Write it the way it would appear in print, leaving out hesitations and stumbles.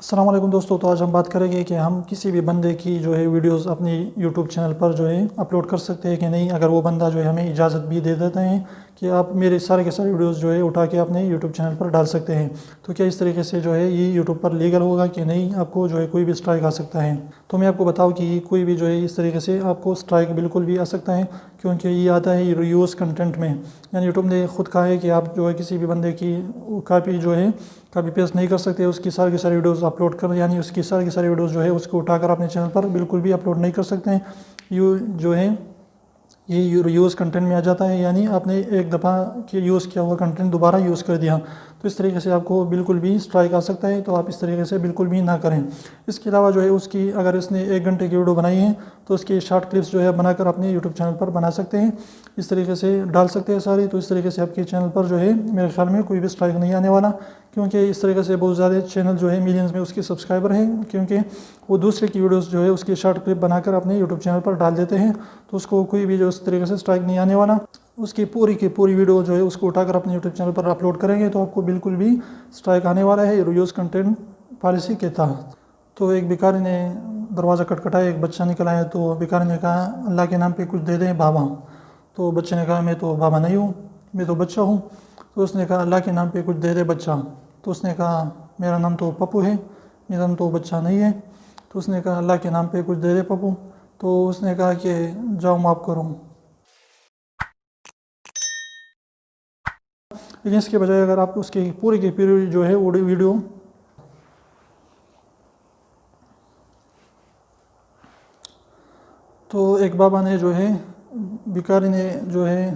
अस्सलाम वालेकुम दोस्तों। तो आज हम बात करेंगे कि हम किसी भी बंदे की जो है वीडियोस अपनी YouTube चैनल पर जो है अपलोड कर सकते हैं कि नहीं, अगर वो बंदा जो है हमें इजाज़त भी दे देते हैं कि आप मेरे सारे के सारे वीडियोस जो है उठा के अपने YouTube चैनल पर डाल सकते हैं। तो क्या इस तरीके से जो है ये YouTube पर लीगल होगा कि नहीं, आपको जो है कोई भी स्ट्राइक आ सकता है। तो मैं आपको बताऊँ कि कोई भी जो है इस तरीके से आपको स्ट्राइक बिल्कुल भी आ सकता है, क्योंकि ये आता है रीयूज़ कंटेंट में। यानी यूट्यूब ने खुद कहा है कि आप जो है किसी भी बंदे की कापी जो है कभी पेस्ट नहीं कर सकते, उसकी सारी की सारी वीडियोस अपलोड कर, यानी उसकी सारी की सारी वीडियोस जो है उसको उठाकर अपने चैनल पर बिल्कुल भी अपलोड नहीं कर सकते हैं। यू जो है ये यूज़ कंटेंट में आ जाता है, यानी आपने एक दफ़ा कि यूज़ किया हुआ कंटेंट दोबारा यूज़ कर दिया, तो इस तरीके से आपको बिल्कुल भी स्ट्राइक आ सकता है। तो आप इस तरीके से बिल्कुल भी ना करें। इसके अलावा जो है उसकी अगर इसने 1 घंटे की वीडियो बनाई है तो उसकी शॉर्ट क्लिप्स जो है बनाकर अपने यूट्यूब चैनल पर बना सकते हैं, इस तरीके से डाल सकते हैं सारी। तो इस तरीके से आपके चैनल पर जो है मेरे ख्याल में कोई भी स्ट्राइक नहीं आने वाला, क्योंकि इस तरीके से बहुत ज़्यादा चैनल जो है मिलियंस में उसके सब्सक्राइबर हैं, क्योंकि वो दूसरे की वीडियोस जो है उसकी शॉर्ट क्लिप बनाकर अपने यूट्यूब चैनल पर डाल देते हैं। तो उसको कोई भी जो इस तरीके से स्ट्राइक नहीं आने वाला। उसकी पूरी की पूरी वीडियो जो है उसको उठाकर अपने यूट्यूब चैनल पर अपलोड करेंगे तो आपको बिल्कुल भी स्ट्राइक आने वाला है रीयूज़ कंटेंट पॉलिसी के तहत। तो एक भिखारी ने दरवाज़ा खटखटाया, एक बच्चा निकल आया। तो भिखारी ने कहा, अल्लाह के नाम पे कुछ दे दें बाबा। तो बच्चे ने कहा, मैं तो बाबा नहीं हूँ, मैं तो बच्चा हूँ। तो उसने कहा, अल्लाह के नाम पे कुछ दे दे बच्चा। तो उसने कहा, मेरा नाम तो पप्पू है, मेरा नाम तो बच्चा नहीं है। तो उसने कहा, अल्लाह के नाम पे कुछ दे दे पप्पू। तो उसने कहा कि जाओ माफ़ करो। लेकिन इसके बजाय अगर आप उसकी पूरी की पूरी जो है वीडियो तो एक बाबा ने जो है भिखारी ने जो है